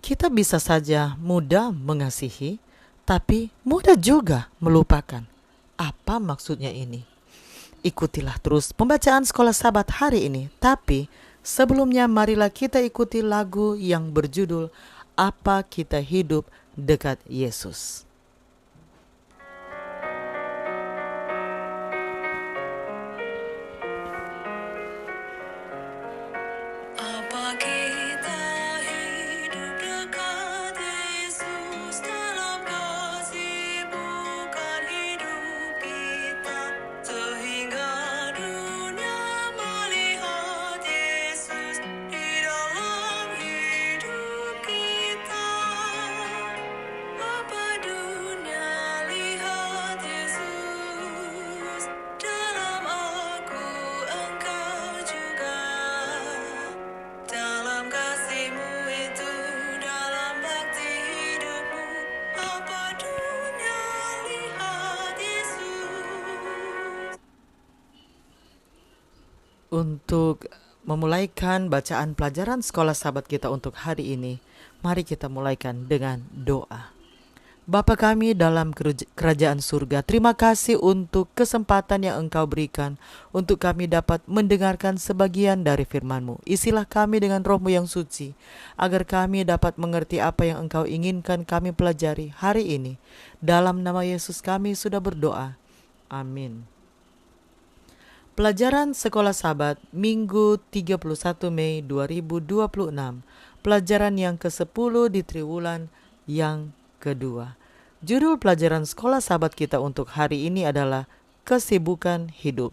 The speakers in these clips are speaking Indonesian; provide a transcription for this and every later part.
Kita bisa saja mudah mengasihi, tapi mudah juga melupakan. Apa maksudnya ini? Ikutilah terus pembacaan Sekolah Sabat hari ini. Tapi sebelumnya marilah kita ikuti lagu yang berjudul Apa Kita Hidup Dekat Yesus. Apa kita hidup dekat Yesus dalam kesibukan hidup kita, sehingga dunia melihat Yesus di dalam hidup kita. Apa dunia lihat Yesus dalam aku, engkau juga. Dalam kasih-Mu itu, dalam bakti hidupmu, apa dunia lihat Yesus. Untuk memulaikan bacaan pelajaran Sekolah Sabat kita untuk hari ini, mari kita mulaikan dengan doa. Bapa kami dalam kerajaan surga, terima kasih untuk kesempatan yang Engkau berikan untuk kami dapat mendengarkan sebagian dari firman-Mu. Isilah kami dengan Roh-Mu yang suci, agar kami dapat mengerti apa yang Engkau inginkan kami pelajari hari ini. Dalam nama Yesus kami sudah berdoa. Amin. Pelajaran Sekolah Sabat Minggu 31 Mei 2026. Pelajaran yang ke-10 di triwulan yang kedua. Judul pelajaran Sekolah Sabat kita untuk hari ini adalah kesibukan hidup.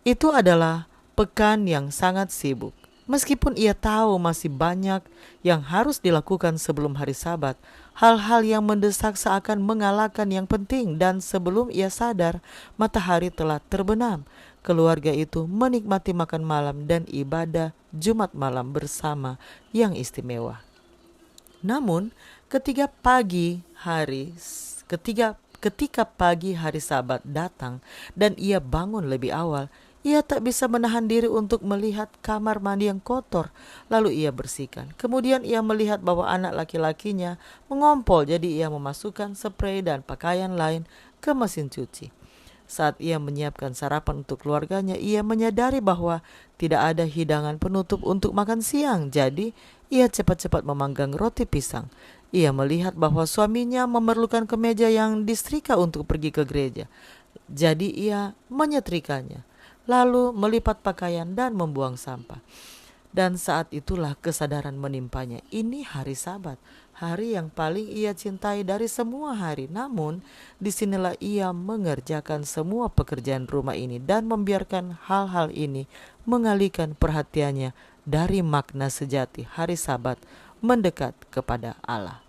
Itu adalah pekan yang sangat sibuk. Meskipun ia tahu masih banyak yang harus dilakukan sebelum hari Sabat, hal-hal yang mendesak seakan mengalahkan yang penting, dan sebelum ia sadar, matahari telah terbenam. Keluarga itu menikmati makan malam dan ibadah Jumat malam bersama yang istimewa. Namun, ketika pagi hari Sabat datang dan ia bangun lebih awal, ia tak bisa menahan diri untuk melihat kamar mandi yang kotor. Lalu ia bersihkan. Kemudian ia melihat bahwa anak laki-lakinya mengompol, jadi ia memasukkan spray dan pakaian lain ke mesin cuci. Saat ia menyiapkan sarapan untuk keluarganya, ia menyadari bahwa tidak ada hidangan penutup untuk makan siang. Jadi, ia cepat-cepat memanggang roti pisang. Ia melihat bahwa suaminya memerlukan kemeja yang disetrika untuk pergi ke gereja. Jadi, ia menyetrikanya, lalu melipat pakaian dan membuang sampah. Dan saat itulah kesadaran menimpanya. Ini hari Sabat, hari yang paling ia cintai dari semua hari. Namun, disinilah ia mengerjakan semua pekerjaan rumah ini dan membiarkan hal-hal ini mengalihkan perhatiannya dari makna sejati hari Sabat mendekat kepada Allah.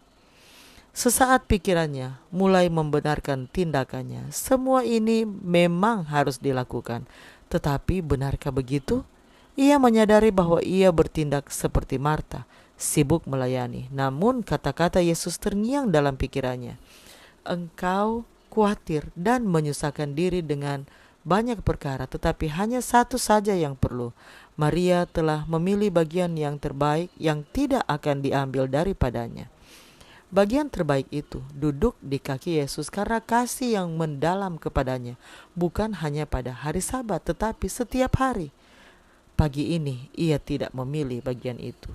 Sesaat pikirannya mulai membenarkan tindakannya. Semua ini memang harus dilakukan. Tetapi benarkah begitu? Ia menyadari bahwa ia bertindak seperti Marta, sibuk melayani. Namun kata-kata Yesus terngiang dalam pikirannya. Engkau khawatir dan menyusahkan diri dengan banyak perkara, tetapi hanya satu saja yang perlu. Maria telah memilih bagian yang terbaik yang tidak akan diambil daripadanya. Bagian terbaik itu duduk di kaki Yesus karena kasih yang mendalam kepadanya, bukan hanya pada hari Sabat, tetapi setiap hari. Pagi ini ia tidak memilih bagian itu.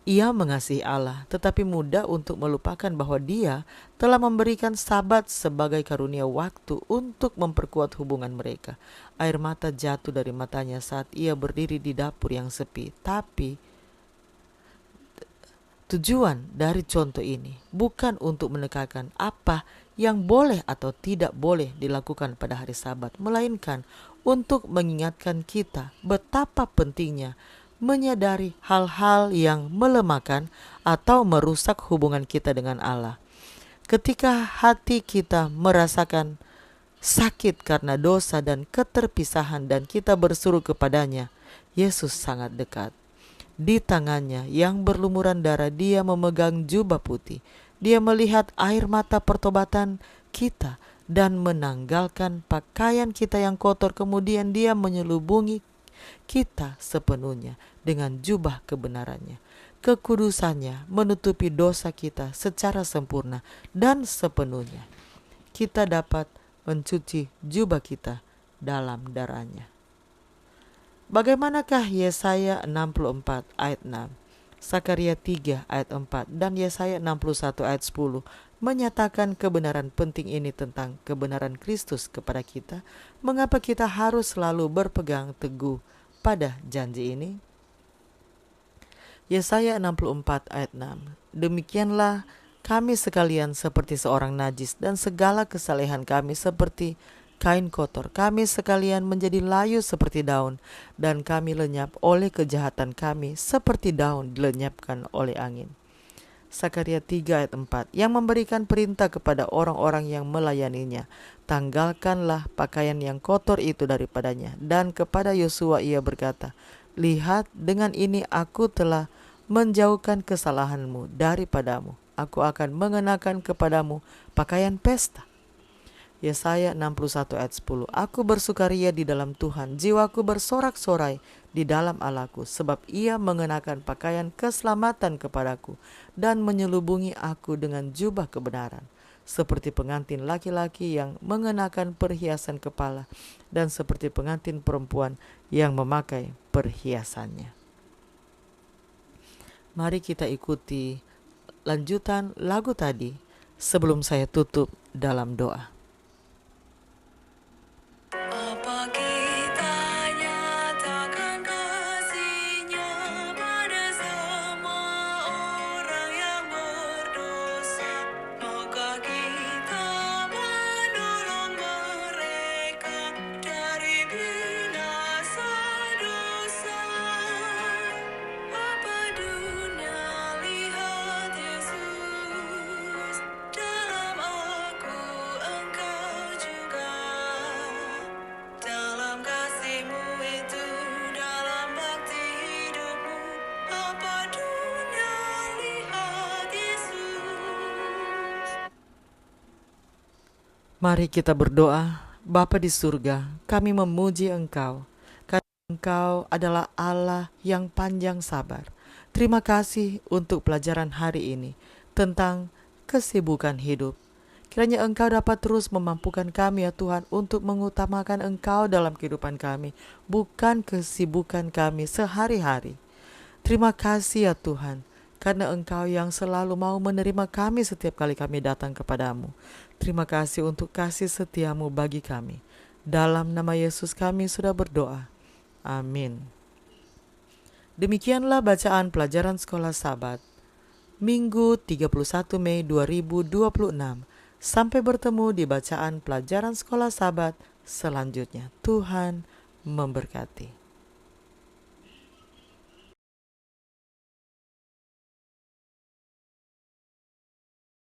Ia mengasihi Allah, tetapi mudah untuk melupakan bahwa Dia telah memberikan Sabat sebagai karunia waktu untuk memperkuat hubungan mereka. Air mata jatuh dari matanya saat ia berdiri di dapur yang sepi. Tapi tujuan dari contoh ini bukan untuk menekankan apa yang boleh atau tidak boleh dilakukan pada hari Sabat, melainkan untuk mengingatkan kita betapa pentingnya menyadari hal-hal yang melemahkan atau merusak hubungan kita dengan Allah. Ketika hati kita merasakan sakit karena dosa dan keterpisahan dan kita berseru kepadanya, Yesus sangat dekat. Di tangannya yang berlumuran darah dia memegang jubah putih. Dia melihat air mata pertobatan kita dan menanggalkan pakaian kita yang kotor. Kemudian dia menyelubungi kita sepenuhnya dengan jubah kebenarannya. kekudusannya menutupi dosa kita secara sempurna dan sepenuhnya. Kita dapat mencuci jubah kita dalam darahnya. Bagaimanakah Yesaya 64 ayat 6, Sakaria 3 ayat 4, dan Yesaya 61 ayat 10 menyatakan kebenaran penting ini tentang kebenaran Kristus kepada kita? Mengapa kita harus selalu berpegang teguh pada janji ini? Yesaya 64 ayat 6, demikianlah kami sekalian seperti seorang najis, dan segala kesalehan kami seperti kain kotor. Kami sekalian menjadi layu seperti daun, dan kami lenyap oleh kejahatan kami seperti daun dilenyapkan oleh angin. Sakaria 3 ayat 4, yang memberikan perintah kepada orang-orang yang melayaninya, tanggalkanlah pakaian yang kotor itu daripadanya. Dan kepada Yosua ia berkata, lihat, dengan ini aku telah menjauhkan kesalahanmu daripadamu. Aku akan mengenakan kepadamu pakaian pesta. Yesaya 61 ayat 10, aku bersukaria di dalam Tuhan, jiwaku bersorak-sorai di dalam Allahku, sebab ia mengenakan pakaian keselamatan kepadaku dan menyelubungi aku dengan jubah kebenaran, seperti pengantin laki-laki yang mengenakan perhiasan kepala dan seperti pengantin perempuan yang memakai perhiasannya. Mari kita ikuti lanjutan lagu tadi sebelum saya tutup dalam doa. Apa kita nyatakan kasih-Nya pada semua orang yang berdosa, maka kita menolong mereka dari binasa dosa. Apa dunia lihat Yesus, dalam aku Engkau juga. Dalam kasih-Mu itu, dalam bakti hidupmu, apa dunia lihat Yesus. Mari kita berdoa. Bapa di surga, kami memuji Engkau, karena Engkau adalah Allah yang panjang sabar. Terima kasih untuk pelajaran hari ini tentang kesibukan hidup. Kiranya Engkau dapat terus memampukan kami ya Tuhan untuk mengutamakan Engkau dalam kehidupan kami, bukan kesibukan kami sehari-hari. Terima kasih ya Tuhan, karena Engkau yang selalu mau menerima kami setiap kali kami datang kepadamu. Terima kasih untuk kasih setiamu bagi kami. Dalam nama Yesus kami sudah berdoa. Amin. Demikianlah bacaan pelajaran Sekolah Sabat, Minggu 31 Mei 2026. Sampai bertemu di bacaan pelajaran Sekolah Sabat selanjutnya. Tuhan memberkati.